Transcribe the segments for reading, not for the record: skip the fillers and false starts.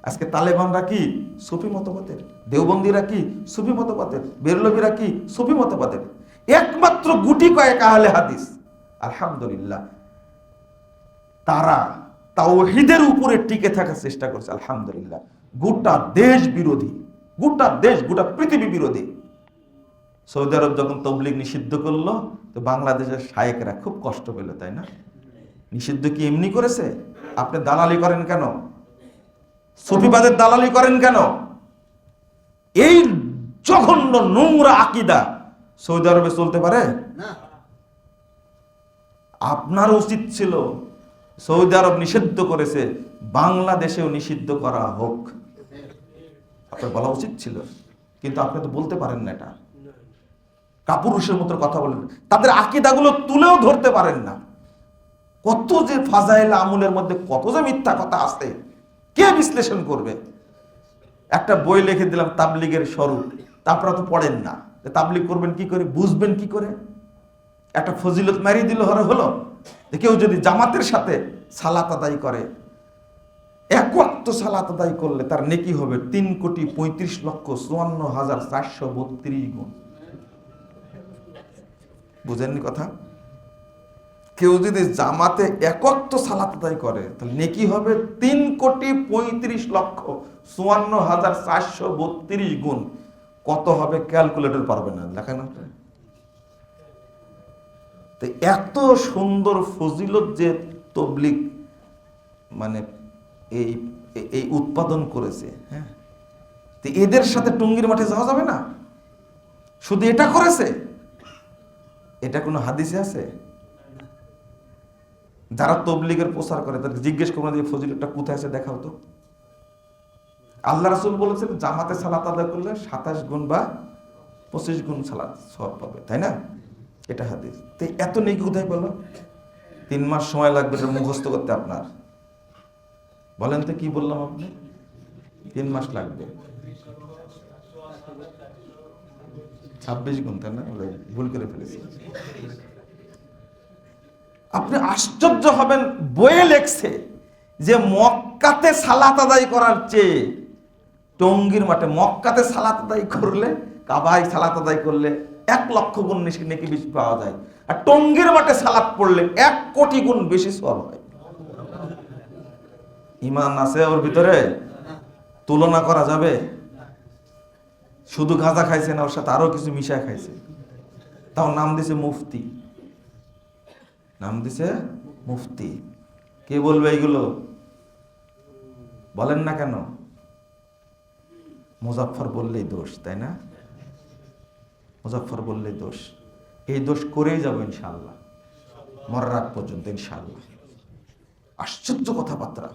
আজকে তালেবানরা কি সুফি মতবাদের, দেওবন্দিরা কি সুফি মতবাদের, বেরলভীরা কি সুফি মতবাদের। একমাত্র গুটি কয়েক আহলে হাদিস আলহামদুলিল্লাহ তারা তাওহীদের উপরে টিকে থাকার চেষ্টা করছে। আলহামদুলিল্লাহ গোটা দেশ বিরোধী, গোটা দেশ, গোটা পৃথিবী বিরোধী। সৌদি আরব যখন তবলিগ নিষিদ্ধ করলো, তো বাংলাদেশের শায়েকরা খুব কষ্ট পেল, তাই না? নিষিদ্ধ কি এমনি করেছে? আপনি দালালি করেন কেন? সুফিবাদের দালালি করেন কেন? এই জঘন্য নোংরা আকীদা সৌদি আরবে চলতে পারে না। আপনার উচিত ছিল, সৌদি আরব নিষিদ্ধ করেছে, বাংলাদেশেও নিষিদ্ধ করা হোক, আপনার বলা উচিত ছিল। কিন্তু আপনি তো বলতে পারেন না, এটা কাপুরুষের মতো কথা বলেন। তাদের আকীদাগুলো তুলেও ধরতে পারেন না। কত যে ফাজাইল আমলের মধ্যে কত যে মিথ্যা কথা আছে, কে বিশ্লেষণ করবে? একটা বই লিখে দিলাম তাবলিগের স্বরূপ, আপনারা তো পড়েন না, তাবলিগ করবেন কি করে, বুঝবেন কি করে? একটা ফজিলত মারিয়ে দিল হলো। কেউ যদি জামাতের সাথে সালাত আদায় করে, এক ওয়াক্ত সালাত আদায় করলে তার নেকি হবে 3,35,54,432 গুণ। বুঝেননি কথা? কেউ যদি জামাতে এক ওয়াক্ত সালাত আদায় করে, তাহলে নেকি হবে 3,35,54,432 গুণ। কত হবে ক্যালকুলেটর পারবে না, লেখেন না। তো এত সুন্দর ফজিলত যে তবলিগ মানে এই উৎপাদন করেছে, হ্যাঁ, তো এদের সাথে টঙ্গীর মাঠে যাওয়া যাবে না? শুধু এটা করেছে, এটা কোনো হাদিসে আছে? যারা তবলিগের প্রচার করে তাদেরকে জিজ্ঞেস করবো যে ফজিলতটা কোথায় আছে দেখাও তো। আল্লাহ রাসূল বলেছেন জামাতে সালাত আদায় করলে 27 গুণ বা 25 গুণ সালাত সওয়াব পাবে, তাই না? এটা হাদিস। তো এত নেকি কোথায় পেল? 3 মাস সময় লাগবে এটা মুখস্থ করতে আপনার। বলেন তো কি বললাম আপনি? 3 মাস লাগবে। 26 গুণ, তাই না? ভুল করে ফেলেছি। আপনি আশ্চর্য হবেন, বইয়ে লেখছে যে মক্কাতে সালাত আদায় করার চেয়ে টঙ্গীর মাঠে মক্কাতে সালাত আদায় করলে, কাবায় সালাত আদায় করলে 1 লক্ষ গুণ নেকি বেশি পাওয়া যায়, আর টঙ্গীর মাঠে সালাত পড়লে 1 কোটি গুণ বেশি সওয়াব হয়। ঈমান আছে ওর ভিতরে? তুলনা করা যাবে? শুধু গাঁজা খাইছে না, ওর সাথে আরো কিছু মিশা খাইছে, তাও নাম দিছে মুফতি। নাম দিছে মুফতি। কে বলবে এইগুলো? বলেন না কেন? মুজাফফর বললেই দোষ, তাই না? মুজাফফর বললেই দোষ। এই দোষ করেই যাবো ইনশাআল্লাহ, মরার আগ পর্যন্ত ইনশাআল্লাহ। আশ্চর্য কথাবার্তা।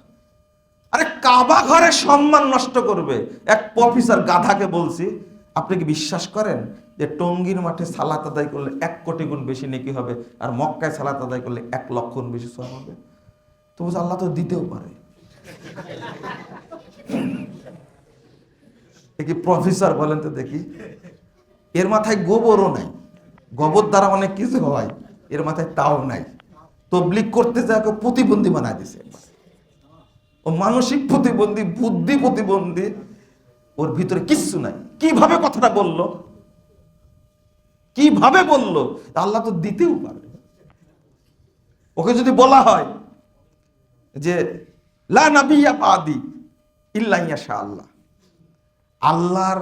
আরে কাবা ঘরে সম্মান নষ্ট করবে এক প্রফেসর গাধাকে বলছি, আপনি কি বিশ্বাস করেন যে টঙ্গীর মাঠে সালাত আদায় করলে 1 কোটি গুণ বেশি নেকি হবে, আর মক্কায় সালাত আদায় করলে 1 লক্ষ গুণ বেশি সওয়াব হবে? তো বলছে আল্লাহ তো দিতেও পারে। কি প্রফেসর বলেন তো দেখি? এর মাথায় গোবরও নাই, গোবর দ্বারা অনেক কিছু হয়, এর মাথায় তাও নাই। তবলিগ করতে যায় প্রতিবন্ধী বানায় দিছে। ও মানসিক প্রতিবন্ধী, বুদ্ধি প্রতিবন্ধী, ওর ভিতরে কিচ্ছু নাই। কিভাবে কথাটা বললো? কিভাবে বললো? আল্লাহ তো দিতেও পারে। ওকে যদি বলা হয় যে লা নাবিয়্যা বাদি ইল্লা ইয়াশা আল্লাহ, আল্লাহর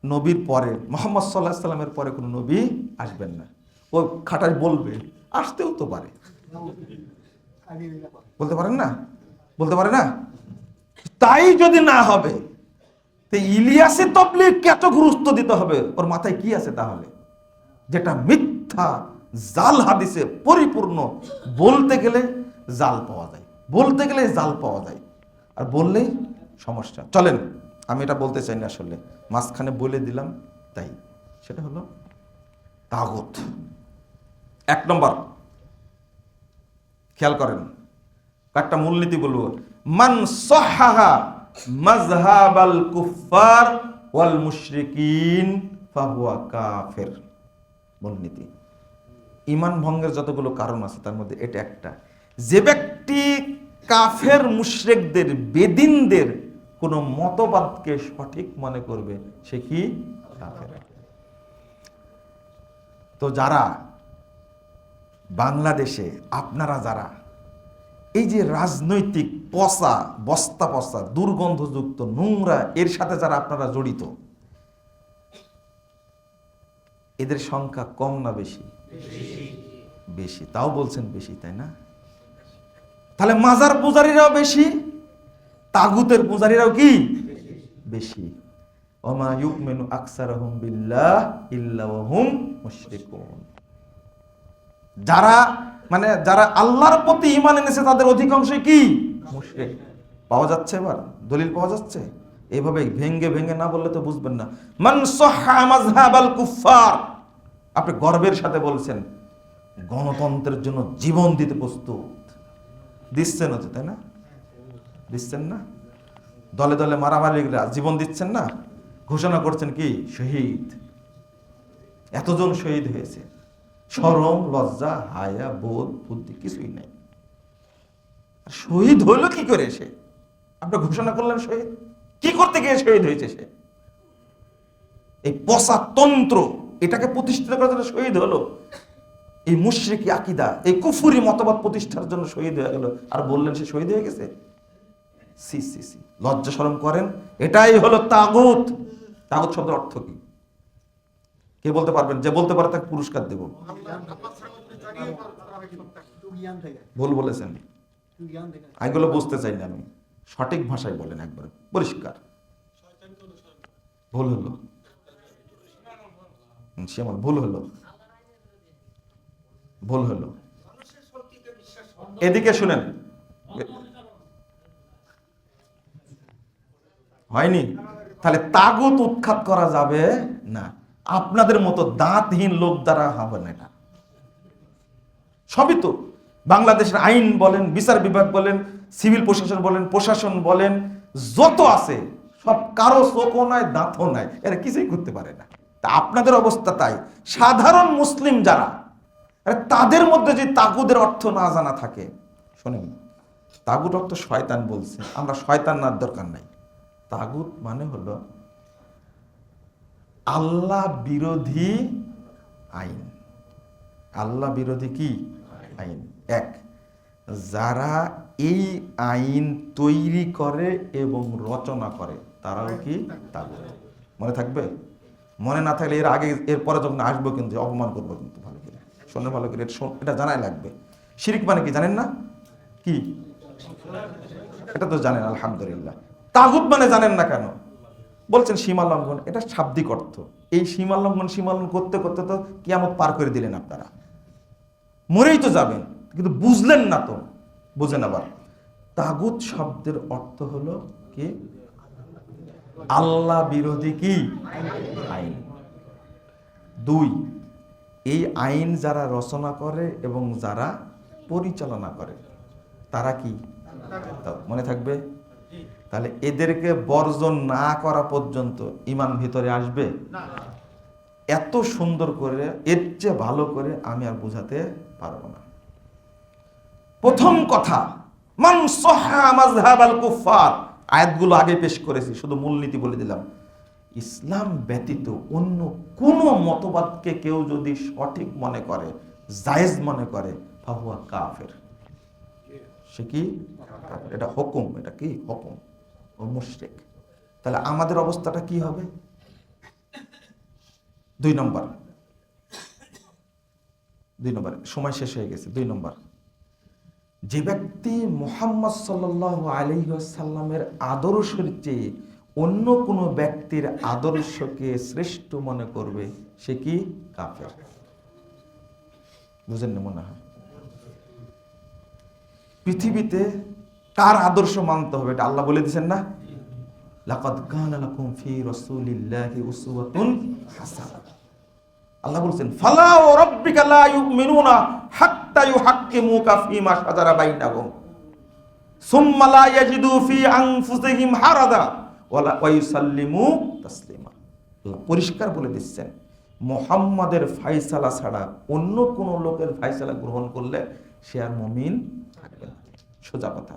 নবীর পরে, মুহাম্মদ সাল্লাল্লাহু আলাইহি সাল্লামের পরে কোনো নবী আসবেন না, ও খাটায় বলবে, আসতেও তো পারে। বলতে পারেন না? বলতে পারে না? তাই যদি না হবে, তো ইলিয়াসে তবলিগ এত গুরুত্ব দিতে হবে? ওর মাথায় কি আছে তাহলে? যেটা মিথ্যা জাল হাদিসে পরিপূর্ণ। বলতে গেলে জাল পাওয়া যায়, বলতে গেলে জাল পাওয়া যায়, আর বললেই সমস্যা। চলেন, আমি এটা বলতে চাই না আসলে, মাঝখানে বলে দিলাম তাই। সেটা হলো তাগুত। 1 নম্বর খেয়াল করেন, একটা মূলনীতি বলবো। মান সাহাহা মাযহাবাল কুফফার ওয়াল মুশরিকিন ফাহুয়া কাফির। মূলনীতি। ঈমান ভঙ্গের যতগুলো কারণ আছে তার মধ্যে এটা একটা। যে ব্যক্তি কাফের মুশরিকদের, বেদিনদের কোন মতবাদকে সঠিক মনে করবে সে কি কাফের। তো যারা বাংলাদেশে আপনারা যারা এই যে রাজনৈতিক পচা বস্তা পচা দুর্গন্ধযুক্ত নোংরা এর সাথে যারা আপনারা জড়িত, এদের সংখ্যা কম না বেশি? বেশি। তাও বলছেন বেশি, তাই না? তাহলে মাজার পূজারীরাও বেশি, তাগুতের পূজারীরাও কি বেশি। ওমা ইউমিনু আকসারুহুম বিল্লাহ ইল্লা ওয়া হুম মুশরিকুন। যারা আল্লাহর প্রতি ঈমান এনেছে তাদের অধিকাংশই কি মুশরিক। পাওয়া যাচ্ছে, এবার দলিল পাওয়া যাচ্ছে। এইভাবে ভেঙ্গে ভেঙ্গে না বললে তো বুঝবেন না। মান সাহহা মাযহাবাল কুফফার, আপনি গর্বের সাথে বলছেন গণতন্ত্রের জন্য জীবন দিতে প্রস্তুত। দিচ্ছেন তো, তাই না? দিচ্ছেন না? দলে দলে মারামারিরা জীবন দিচ্ছেন না? ঘোষণা করছেন কি শহীদ, এতজন শহীদ হয়েছে। শরম লজ্জা হায়া বোধ বুদ্ধি কিছুই নাই। শহীদ হইল কি করে সে? আপনি ঘোষণা করলেন শহীদ, কি করতে গিয়ে শহীদ হয়েছে সে? এই পচা তন্ত্র এটাকে প্রতিষ্ঠিত করার জন্য শহীদ হলো। এই মুশরিকি আকীদা, এই কুফরি মতবাদ প্রতিষ্ঠার জন্য শহীদ হয়ে গেল, আর বললেন সে শহীদ হয়ে গেছে। সি সি সি, লজ্জা শরম করেন। এটাই হলো তাগুত। তাগুত শব্দের অর্থ কি কে বলতে পারবেন? যে বলতে পারে তাকে পুরস্কার দেব। ভুল বলেছেন, এগুলো বুঝতে চাই না আমি। সঠিক ভাষায় বলেন, একবার পরিষ্কার। ভুল হলো, সে আমার ভুল হলো, ভুল হলো। এদিকে শুনেন, হয়নি? তাহলে তাগুত উৎখাত করা যাবে না। আপনাদের মতো দাঁতহীন লোক দ্বারা হবে না। এটা সবই তো বাংলাদেশের আইন বলেন, বিচার বিভাগ বলেন, সিভিল প্রশাসন বলেন, প্রশাসন বলেন, যত আছে সব কারো চোখও নাই দাঁতও নাই, এরা কিছুই করতে পারে না। তা আপনাদের অবস্থা তাই। সাধারণ মুসলিম যারা, তাদের মধ্যে যে তাগুদের অর্থ না জানা থাকে, শোনেন, তাগুত অর্থ শয়তান বলছে, আমরা শয়তান না দরকার নাই। তাগুত মানে হলো আল্লাহ বিরোধী আইন। আল্লাহ বিরোধী কি আইন? এক, যারা এই আইন তৈরি করে এবং রচনা করে তারাও কি তাগুত। মনে থাকবে? মনে না থাকলে এর আগে এরপরে যখন আসবো কিন্তু অপমান করবো কিন্তু। ভালো করে শোনে, ভালো করে এটা জানাই লাগবে। শিরিক মানে কি জানেন না? কি এটা তো জানেন আলহামদুলিল্লাহ। তাগুত মানে জানেন না কেন? বলছেন সীমা লঙ্ঘন। এটা শাব্দিক অর্থ। এই সীমা লঙ্ঘন করতে করতে তো কিয়ামত পার করে দিলেন আপনারা, মরেই তো যাবেন, কিন্তু বুঝলেন না তো। বুঝেন আবার, তাগুত শব্দের অর্থ হলো কি আল্লাহ বিরোধী কি আইন। দুই, এই আইন যারা রচনা করে এবং যারা পরিচালনা করে তারা কি? মনে থাকবে? তাহলে এদেরকে বর্জন না করা পর্যন্ত ঈমান ভিতরে আসবে না। এত সুন্দর করে, এর চেয়ে ভালো করে আমি আর বুঝাতে পারবো না। প্রথম কথা, মান সাহহা মাযহাবাল কুফফার, আয়াতগুলো আগে পেশ করেছি, শুধু মূলনীতি বলে দিলাম। ইসলাম ব্যতীত অন্য কোন মতবাদকে কেউ যদি সঠিক মনে করে, জায়েজ মনে করে, ফাহুয়া কাফের। সে কি? এটা হুকুম। এটা কি হুকুম? ও মুশরিক। তাহলে আমাদের অবস্থাটা কি হবে? দুই নম্বর, সময় শেষ হয়ে গেছে। দুই নম্বর, যে ব্যক্তি মুহাম্মদ সাল্লাল্লাহু আলাইহি ওয়াসাল্লামের আদর্শের চেয়ে অন্য কোনো ব্যক্তির আদর্শকে শ্রেষ্ঠ মনে করবে সে কি? কাফের। বুঝেন না মনে হয়? পৃথিবীতে কার আদর্শ মানতে হবে এটা আল্লাহ বলে দিয়েছেন না? লাকাদ কানা লাকুম ফি রাসূলিল্লাহি উসওয়াতুন হাসানাহ। আল্লাহ বলেন ফালা ওয়া রাব্বিকা লা ইউমিনুনা হাত্তা ইউহাক্কিমুকা ফীমা শাজারা বাইনাহুম সুম্মা লা ইয়াজিদু ফি আনফুসিহিম হারাজা ওয়া ইউসাল্লিমু তাসলিমা। আল্লাহ পরিষ্কার বলে দিচ্ছেন, মুহাম্মাদের ফয়সালা ছাড়া অন্য কোন লোকের ফয়সালা গ্রহণ করলে সে আর মুমিন থাকবে না। সোজা কথা।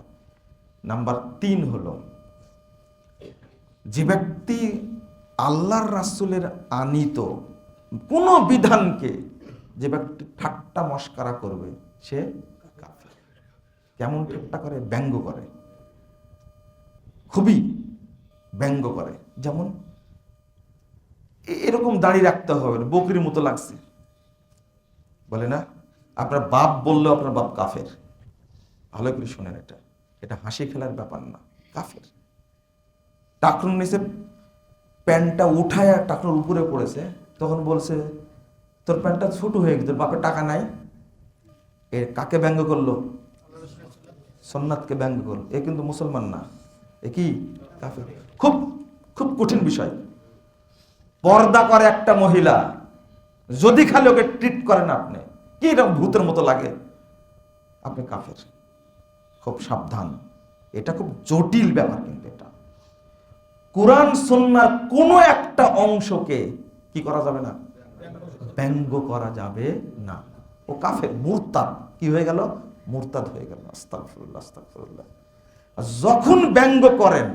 নাম্বার 3 হলো যে ব্যক্তি আল্লাহর রাসূলের আনিত কোন বিধানকে যে ব্যক্তি ঠাট্টা মশকরা করবে সে কাফের। কেমন ঠাট্টা করে? ব্যঙ্গ করে, খুবই ব্যঙ্গ করে। যেমন এরকম দাড়ি রাখতে হবে না, বকরির মতো লাগছে, বলে না? আপনার বাপ বললেও আপনার বাপ কাফের। ভালো করে শোনেন, এটা হাসি খেলার ব্যাপার না, কাফের। টাকনুর নিচে প্যান্টটা উঠায় টাকনুর উপরে পড়েছে, তখন বলছে তোর প্যান্টটা ছোট হয়ে গেছে, তোর বাপের টাকা নাই। এর কাকে ব্যঙ্গ করলো? সুন্নাতকে ব্যঙ্গ করলো। এ কিন্তু মুসলমান না, এ কি? কাফের। খুব খুব কঠিন বিষয়। পর্দা করে একটা মহিলা, যদি খালি ওকে ট্রিট করেন আপনি, কি এরকম ভূতের মতো লাগে, আপনি কাফের। খুব সাবধান, এটা খুব জটিল ব্যাপার। কিন্তু এটা কুরআন সুন্নাহর কোনো একটা অংশকে কি করা যাবে না? ব্যঙ্গ করা যাবে না। ও কাফের, মুরতাদ। কি হয়ে গেল? মুরতাদ হয়ে গেল। আস্তাগফিরুল্লাহ, আস্তাগফিরুল্লাহ। যখন ব্যঙ্গ করেন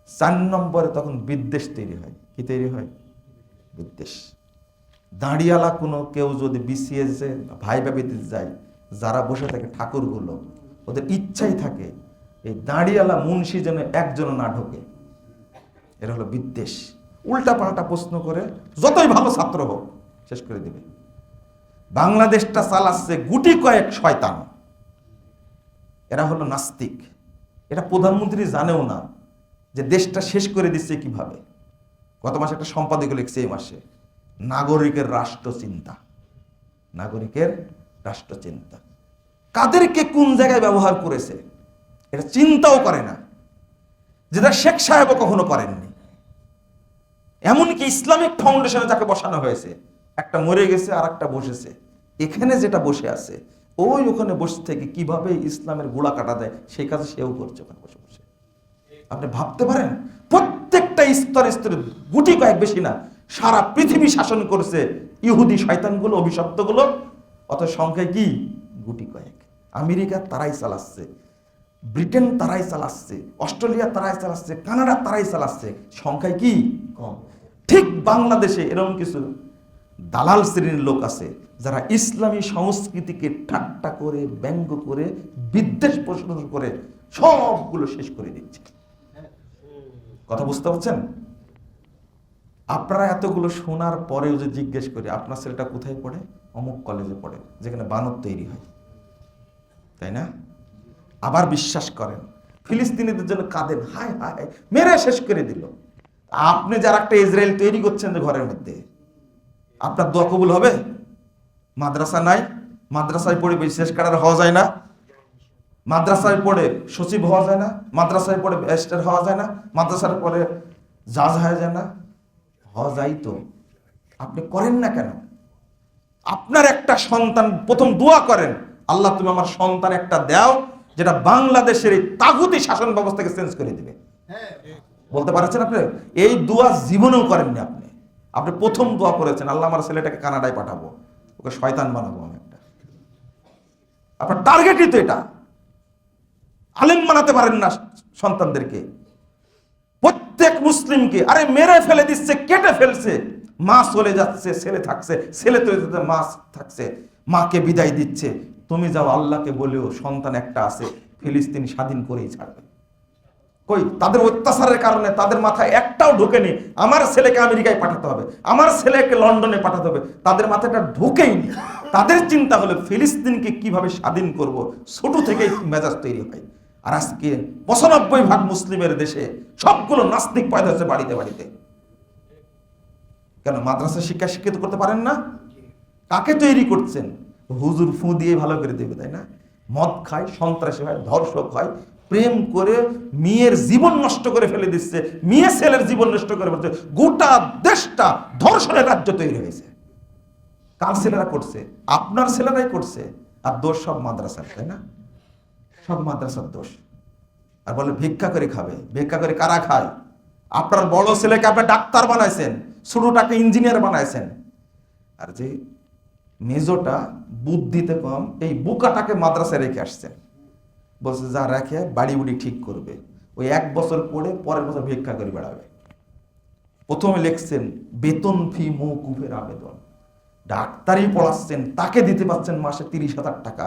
4 নম্বরে তখন বিদ্বেষ তৈরি হয়। কি তৈরি হয়? বিদ্বেষ। দাঁড়িয়ালা কোনো কেউ যদি বিসিএসে ভাই ভাবিতে যায়, যারা বসে থাকে ঠাকুরগুলো, ওদের ইচ্ছাই থাকে এই দাঁড়িয়ালা মুন্সি যেন একজন না ঢোকে। এরা হলো বিদ্বেষ। উল্টা পাল্টা প্রশ্ন করে যতই ভালো ছাত্র হোক শেষ করে দিবে। বাংলাদেশটা চালাচ্ছে গুটি কয়েক শয়তান, এরা হলো নাস্তিক। এটা প্রধানমন্ত্রী জানেও না যে দেশটা শেষ করে দিচ্ছে কিভাবে। গত মাসে একটা সম্পাদক লিখছে, এই মাসে নাগরিকের রাষ্ট্র চিন্তা, নাগরিকের রাষ্ট্র চিন্তা। কাদেরকে কোন জায়গায় ব্যবহার করেছে এটা চিন্তাও করে না, যেটা শেখ সাহেবও কখনো করেননি। এমনকি ইসলামিক ফাউন্ডেশনে যাকে বসানো হয়েছে, একটা মরে গেছে আর একটা বসেছে, এখানে যেটা বসে আছে ওই ওখানে বসে থেকে কিভাবে ইসলামের গোড়া কাটা দেয় সেই কাজ সেও করছে ওখানে বসে বসে। আপনি ভাবতে পারেন, প্রত্যেকটা স্তরে স্তরে গুটি কয়েক, বেশি না, সারা পৃথিবী শাসন করছে ইহুদি শয়তানগুলো, অভিশপ্তগুলো। অত সংখ্যায় কি? গুটি কয়েক। আমেরিকা তারাই চালাচ্ছে, ব্রিটেন তারাই চালাচ্ছে, অস্ট্রেলিয়া তারাই চালাচ্ছে, কানাডা তারাই চালাচ্ছে। সংখ্যায় কি? কম। ঠিক বাংলাদেশে এরকম কিছু দালাল শ্রেণীর লোক আছে যারা ইসলামী সংস্কৃতিকে ঠাট্টা করে, ব্যঙ্গ করে, বিদ্বেষ পোষণ করে সবগুলো শেষ করে দিচ্ছে। কথা বুঝতে পারছেন? আপনারা এতগুলো শোনার পরেও যে জিজ্ঞেস করে আপনার ছেলেটা কোথায় পড়ে, অমুক কলেজে পড়ে, যেখানে বানর তৈরি হয়, তাই না? আবার বিশ্বাস করেন, ফিলিস্তিনিদের জন্য কাঁদেন, হায় হায় মেরে শেষ করে দিল। আপনি যারা একটা ইসরায়েল তৈরি করছেন যে ঘরের মধ্যে, আপনার দোয়া কবুল হবে? মাদ্রাসা নাই, মাদ্রাসায় পড়ে বিশেষ কারার হওয়া যায় না, মাদ্রাসায় পড়ে সচিব হওয়া যায় না, মাদ্রাসায় পড়ে ব্যারিস্টার হওয়া যায় না, মাদ্রাসায় পড়ে জাজ হওয়া যায় না? হওয়া যায় তো। আপনি করেন না কেন? আপনার একটা সন্তান, প্রথম দোয়া করেন, আল্লাহ তুমি আমার সন্তান একটা দাও যেটা বাংলাদেশের এই তাগুতি শাসন ব্যবস্থাকে চেঞ্জ করে দিবে। বলতে পারছেন আপনি? এই দোয়া জীবনেও করেননি আপনি। আপনি প্রথম দোয়া করেছেন, আল্লাহ আমার ছেলেটাকে কানাডায় পাঠাবো, ওকে শয়তান বানাবো আমি একটা। আপনার টার্গেটই তো এটা। আলেম বানাতে পারেন না সন্তানদেরকে। প্রত্যেক মুসলিমকে আরে মেরে ফেলে দিচ্ছে, কেটে ফেলছে, মা চলে যাচ্ছে, ছেলে থাকছে, ছেলে চলে যাচ্ছে, মা থাকছে, মাকে বিদায় দিচ্ছে। তুমি যাও আল্লাহকে বলেও সন্তান একটা আছে, ফিলিস্তিন স্বাধীন করেই ছাড়বে। কই, তাদের অত্যাচারের কারণে তাদের মাথায় একটাও ঢোকেনি আমার ছেলেকে আমেরিকায় পাঠাতে হবে, আমার ছেলেকে লন্ডনে পাঠাতে হবে। তাদের মাথাটা ঢোকেইনি। তাদের চিন্তা হলো ফিলিস্তিনকে কিভাবে স্বাধীন করব। ছোট থেকেই মেজাজ তৈরি হয়। আর আজকে 95% মুসলিমের দেশে সবগুলো নাস্তিক পয়দা হচ্ছে বাড়িতে বাড়িতে। কেন? মাদ্রাসা শিক্ষা শিক্ষিত করতে পারেন না? কাকে তৈরি করছেন? হুজুর ফু দিয়ে ভালো করে দেবে, তাই না? মদ খায়, সন্ত্রাসী হয়, ধর্ষক হয়, প্রেম করে মেয়ের জীবন নষ্ট করে ফেলে দিচ্ছে, মেয়ে ছেলের জীবন নষ্ট করে ফেলছে। গোটা দেশটা ধর্ষণের রাজ্য তৈরি হয়েছে। কার ছেলেরা করছে? আপনার ছেলেরাই করছে। আর দোষ সব মাদ্রাসার, তাই না? সব মাদ্রাসার দোষ। আর বলে ভিক্ষা করে খাবে। ভিক্ষা করে কারা খায়? আপনার বড় ছেলেকে আপনি ডাক্তার বানাইছেন, ছোটটাকে ইঞ্জিনিয়ার বানাইছেন, আর যে মেজোটা বুদ্ধিতে কম, এই বোকাটাকে মাদ্রাসায় রেখে আসছেন। বলছে যা রেখে বাড়ি বুড়ি ঠিক করবে, ওই 1 বছর পরে পরের বছর ভিক্ষা করে বেড়াবে। প্রথমে লিখছেন বেতন ফি মওকুফের আবেদন। ডাক্তারি পড়াচ্ছেন, তাকে দিতে পারছেন মাসে 30,000 টাকা।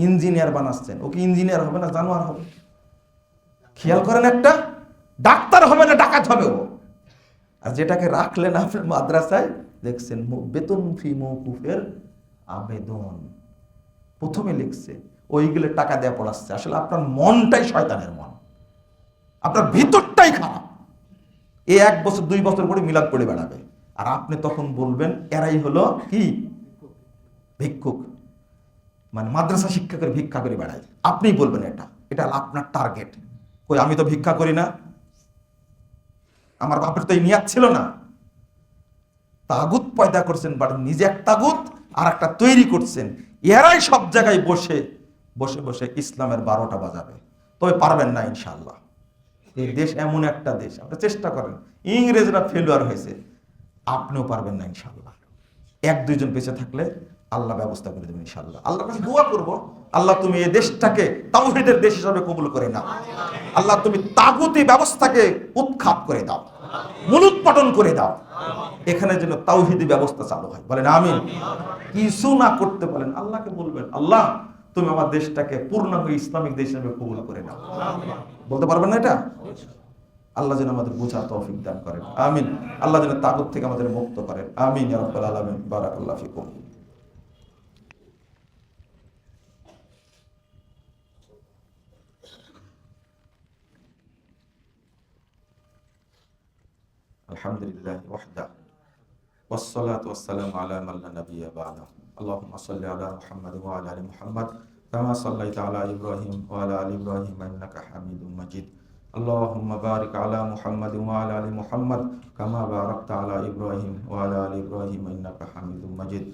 ইঞ্জিনিয়ার বানাচ্ছেন, ওকে ইঞ্জিনিয়ার হবে না জানোয়ার হবে? খেয়াল করেন, একটা ডাক্তার হবে না ডাকাত হবে ও। আর যেটাকে রাখলেন আপনার মাদ্রাসায়, দেখছেন বেতন ফি মওকুফের আবেদন। প্রথমে লিখছে ওইগুলো টাকা দেয়া পড়াচ্ছে। আসলে আপনার মনটাই শয়তানের মন, আপনার ভিতরটাই খারাপ। এই 1 বছর 2 বছর পরে মিলাদ পড়ে বেড়াবে, আর আপনি তখন বলবেন এরাই হলো কি ভিক্ষুক, মানে মাদ্রাসা শিক্ষা করে ভিক্ষা করে বেড়ায়। আপনি বলবেন এটা আপনার টার্গেট। কই আমি তো ভিক্ষা করি না, আমার বাপের তো এই নিয়াত ছিল না। তাগুত পয়দা করছেন, বাট নিজে এক তাগুত আর একটা তৈরি করছেন। এরাই সব জায়গায় বসে বসে বসে ইসলামের 12টা বাজাবে। তবে পারবেন না ইনশাআল্লাহ। এই দেশ এমন একটা দেশ, আপনি চেষ্টা করেন। ইংরেজরা ফেলিওর হয়েছে, আপনিও পারবেন না ইনশাআল্লাহ। 1-2 জন বেঁচে থাকলে আল্লাহ ব্যবস্থা করে দেবেন ইনশাআল্লাহ। আল্লাহর কাছে দোয়া করব, আল্লাহ তুমি এই দেশটাকে তাওহীদের দেশ হিসেবে কবুল করে নাও। আল্লাহ তুমি তাগুতি ব্যবস্থাকে উৎখাত করে দাও, মূলোৎপাটন করে দাও। এখানে যেন তাওহীদি ব্যবস্থা চালু হয়, বলেন আমিন। কিছু না করতে পারেন আল্লাহকে বলবেন, আল্লাহ তুমি আমার দেশটাকে পূর্ণাঙ্গ ইসলামিক দেশ হিসেবে কবুল করে নাও। বলতে পারবেন না এটা? আল্লাহ যেন আমাদের বোঝার তৌফিক দান করেন, আমিন। আল্লাহ যেন তাগুত থেকে আমাদের মুক্ত করেন, আমিন ইয়া রাব্বাল আলামিন। বারাকাল্লাহু ফিকুম। আলহামদুলিল্লাহ ওয়াহদা ওয়াসসালাতু ওয়াসসালামু আলা মান লা নাবিয়্যা বা'দা। আল্লাহুম্মা সাল্লি আলা মুহাম্মাদ ওয়া আলা আলি মুহাম্মাদ কামা সাল্লাইতা আলা ইব্রাহিম ওয়া আলা আলি ইব্রাহিম ইন্নাকা হামিদুম মাজিদ। আল্লাহুম্মা বারিক আলা মুহাম্মাদ ওয়া আলা আলি মুহাম্মাদ কামা বারাকতা আলা ইব্রাহিম ওয়া আলা আলি ইব্রাহিম ইন্নাকা হামিদুম মাজিদ।